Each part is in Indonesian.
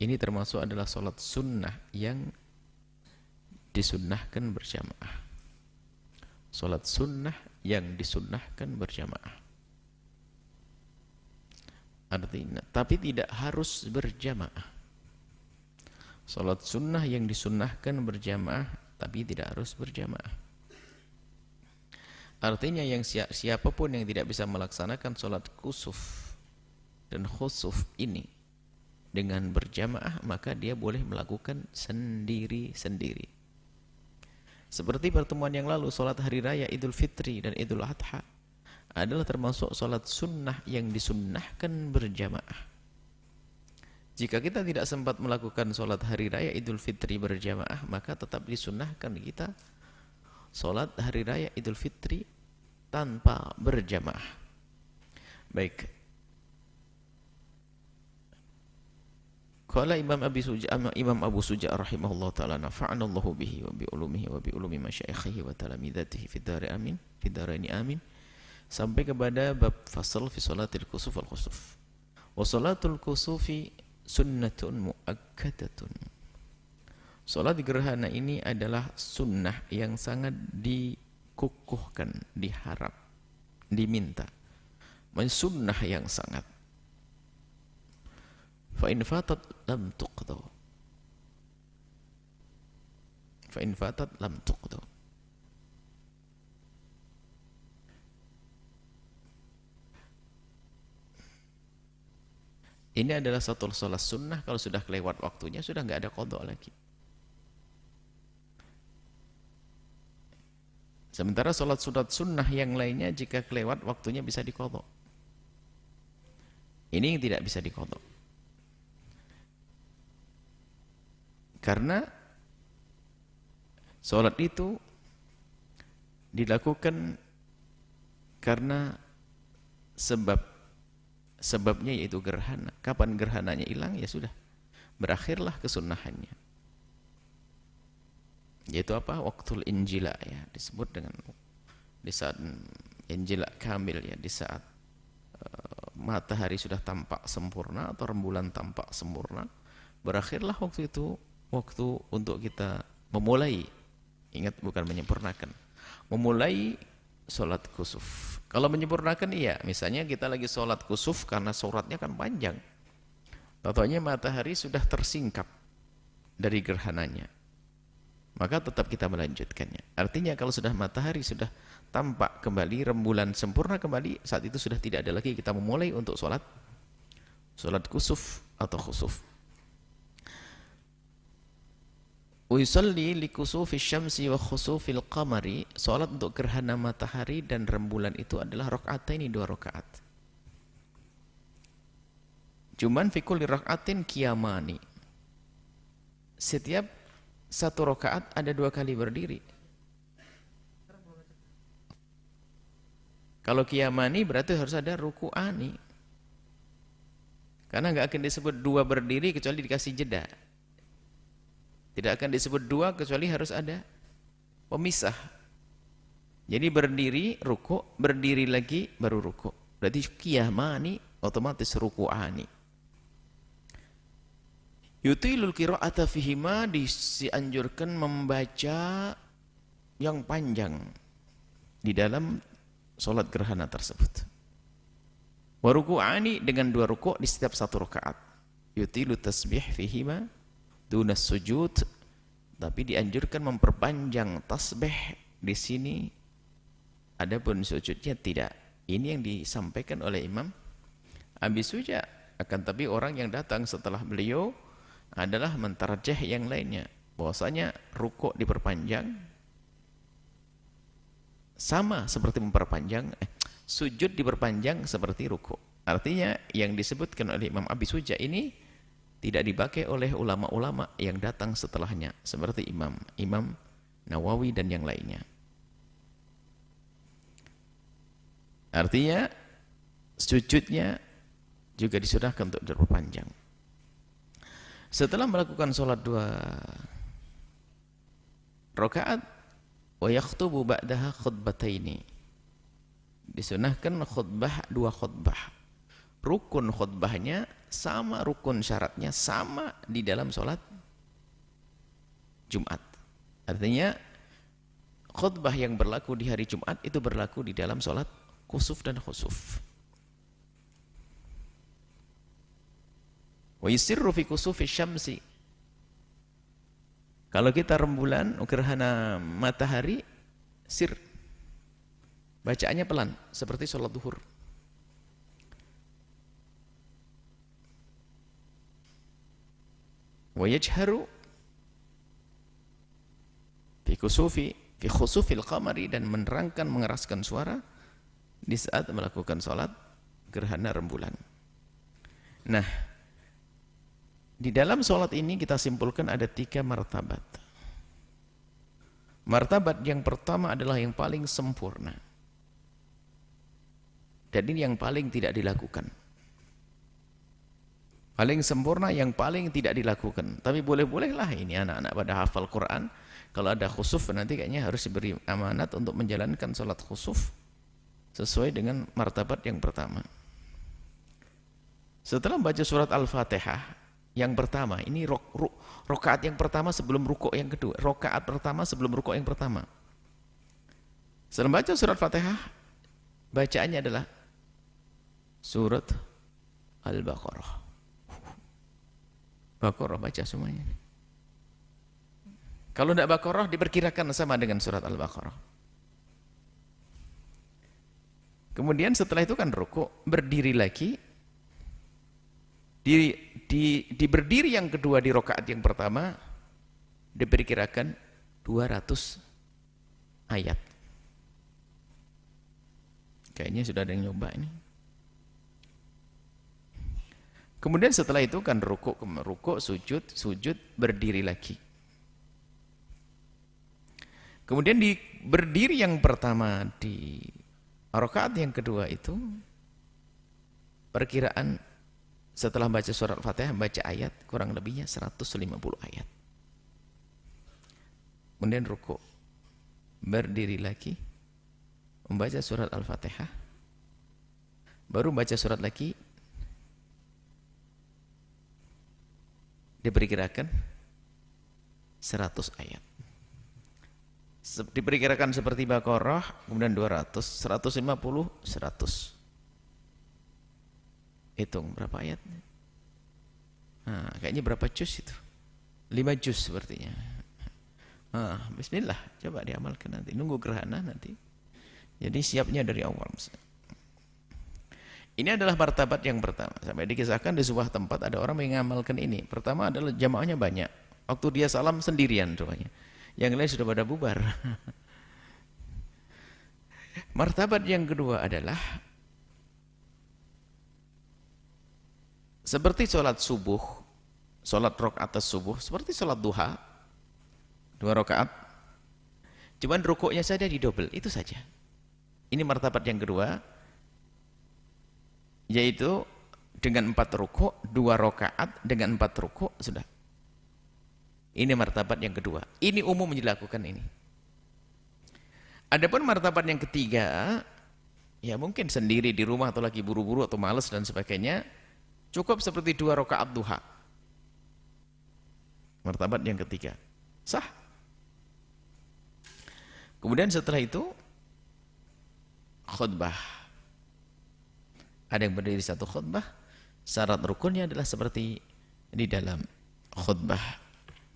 Ini termasuk adalah sholat sunnah yang disunnahkan berjamaah. Sholat sunnah yang disunnahkan berjamaah. Artinya, tapi tidak harus berjamaah. Sholat sunnah yang disunnahkan berjamaah, tapi tidak harus berjamaah. Artinya yang siapapun yang tidak bisa melaksanakan sholat kusuf dan khusuf ini dengan berjamaah, maka dia boleh melakukan sendiri-sendiri. Seperti pertemuan yang lalu, sholat hari raya Idul Fitri dan Idul Adha adalah termasuk sholat sunnah yang disunnahkan berjamaah. Jika kita tidak sempat melakukan sholat hari raya Idul Fitri berjamaah, maka tetap disunnahkan kita sholat hari raya Idul Fitri tanpa berjamaah. Baik. Qala Imam Abu Suja rahimahullah ta'ala nafa'ana Allahu bihi wa bi ulumihi wa bi ulumi masyaikhihi wa talamidatihi fid dari amin, fid daraini amin, sampai kepada bab fasal fi salatil kusuf wal khusuf. Wa salatul kusufi sunnatun muakkadatun. Salat gerhana ini adalah sunnah yang sangat dikukuhkan, diharap, diminta. Sunnah yang sangat. Fa in fatat lam tuqda. Fa in fatat lam tuqda. Ini adalah satu sholat sunnah, kalau sudah kelewat waktunya sudah nggak ada qadha lagi. Sementara sholat sunnah yang lainnya jika kelewat waktunya bisa diqadha. Ini yang tidak bisa diqadha. Karena sholat itu dilakukan karena sebabnya yaitu gerhana. Kapan gerhananya hilang, ya sudah, berakhirlah kesunnahannya. Yaitu apa? Waktul injila, ya, disebut dengan di saat injila kamil, ya, di saat matahari sudah tampak sempurna atau rembulan tampak sempurna, berakhirlah waktu itu, waktu untuk kita memulai, ingat bukan menyempurnakan, memulai sholat kusuf. Kalau menyempurnakan, iya, misalnya kita lagi sholat kusuf karena sholatnya kan panjang, tahu-tahunya matahari sudah tersingkap dari gerhananya, maka tetap kita melanjutkannya. Artinya kalau sudah matahari sudah tampak kembali, rembulan sempurna kembali, saat itu sudah tidak ada lagi kita memulai untuk sholat kusuf atau khusuf. Uisalli li kusufi syamsi wa khusufil qamari, salat untuk gerhana matahari dan rembulan itu adalah raka'ataini, 2 rakaat. Cuman fi kulli raka'atin qiyamani. Setiap 1 rakaat ada 2 kali berdiri. Kalau qiyamani berarti harus ada ruku'ani. Karena enggak akan disebut 2 berdiri kecuali dikasih jeda. Tidak akan disebut 2 kecuali harus ada pemisah. Jadi berdiri, ruku', berdiri lagi, baru ruku'. Berarti qiyamani, otomatis ruku'ani. Yutilul qira'ata fihima, dianjurkan membaca yang panjang di dalam sholat gerhana tersebut. Wa ruku'ani, dengan 2 ruku' di setiap 1 rakaat. Yutilu tasbih fihima dunas sujud, tapi dianjurkan memperpanjang tasbih di sini. Adapun sujudnya tidak. Ini yang disampaikan oleh Imam Abi Suja. Akan tapi orang yang datang setelah beliau adalah mentarjih yang lainnya, bahwasanya rukuk diperpanjang sama seperti memperpanjang, sujud diperpanjang seperti rukuk. Artinya yang disebutkan oleh Imam Abi Suja ini tidak dipakai oleh ulama-ulama yang datang setelahnya, seperti Imam Nawawi dan yang lainnya. Artinya sujudnya juga disunahkan untuk diperpanjang. Setelah melakukan sholat 2 rakaat, wa yakhtubu ba'daha khutbataini, disunahkan khutbah 2 khutbah. Rukun khutbahnya sama, rukun syaratnya sama di dalam sholat Jumat. Artinya khutbah yang berlaku di hari Jumat itu berlaku di dalam sholat kusuf dan khusuf. Wa yusirru fi kusufi syamsi. Kalau kita rembulan, gerhana matahari, sir. Bacaannya pelan, seperti sholat duhur. Wa yajharu fi khusufil qamari, dan menerangkan, mengeraskan suara di saat melakukan sholat gerhana rembulan. Nah, di dalam sholat ini kita simpulkan ada 3 martabat. Martabat yang pertama adalah yang paling sempurna. Dan ini yang paling tidak dilakukan. Paling sempurna, yang paling tidak dilakukan. Tapi boleh-bolehlah ini anak-anak pada hafal Quran. Kalau ada khusuf nanti kayaknya harus diberi amanat untuk menjalankan sholat khusuf sesuai dengan martabat yang pertama. Setelah membaca surat Al-Fatihah yang pertama, ini rokaat yang pertama sebelum rukuk yang kedua. Rokaat pertama sebelum rukuk yang pertama. Setelah membaca surat Fatihah, bacaannya adalah surat Al-Baqarah. Baqarah baca semuanya. Kalau tidak Baqarah diperkirakan sama dengan surat Al-Baqarah. Kemudian setelah itu kan rukuk, berdiri lagi. Di berdiri yang kedua di rokaat yang pertama diperkirakan 200 ayat. Kayaknya sudah ada yang nyoba ini. Kemudian setelah itu kan rukuk, sujud, berdiri lagi. Kemudian di berdiri yang pertama di rakaat yang kedua itu perkiraan setelah baca surat Fatihah baca ayat kurang lebihnya 150 ayat. Kemudian rukuk, berdiri lagi, membaca surat Al-Fatihah, baru baca surat lagi, diperkirakan 100 ayat. Diperkirakan seperti Baqarah, kemudian 200, 150, 100. Hitung berapa ayat? Nah, kayaknya berapa juz itu? 5 juz sepertinya. Nah, bismillah, coba diamalkan nanti. Nunggu gerhana nanti. Jadi siapnya dari awal. Ini adalah martabat yang pertama. Sampai dikisahkan di sebuah tempat ada orang mengamalkan ini. Pertama adalah jamaahnya banyak. Waktu dia salam sendirian rupanya. Yang lain sudah pada bubar. Martabat yang kedua adalah seperti sholat subuh, sholat rakaat subuh, seperti sholat duha, 2 rakaat. Cuman rukuknya saja didobel, itu saja. Ini martabat yang kedua, yaitu dengan 4 rukuk, 2 rakaat dengan 4 rukuk sudah. Ini martabat yang kedua. Ini umum dilakukan ini. Adapun martabat yang ketiga, ya mungkin sendiri di rumah atau lagi buru-buru atau malas dan sebagainya, cukup seperti 2 rakaat duha. Martabat yang ketiga. Sah. Kemudian setelah itu khutbah. Ada yang berdiri 1 khutbah. Syarat rukunnya adalah seperti di dalam khutbah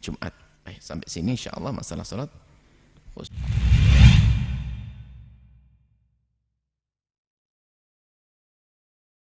Jumat. Baik, sampai sini insyaallah masalah salat.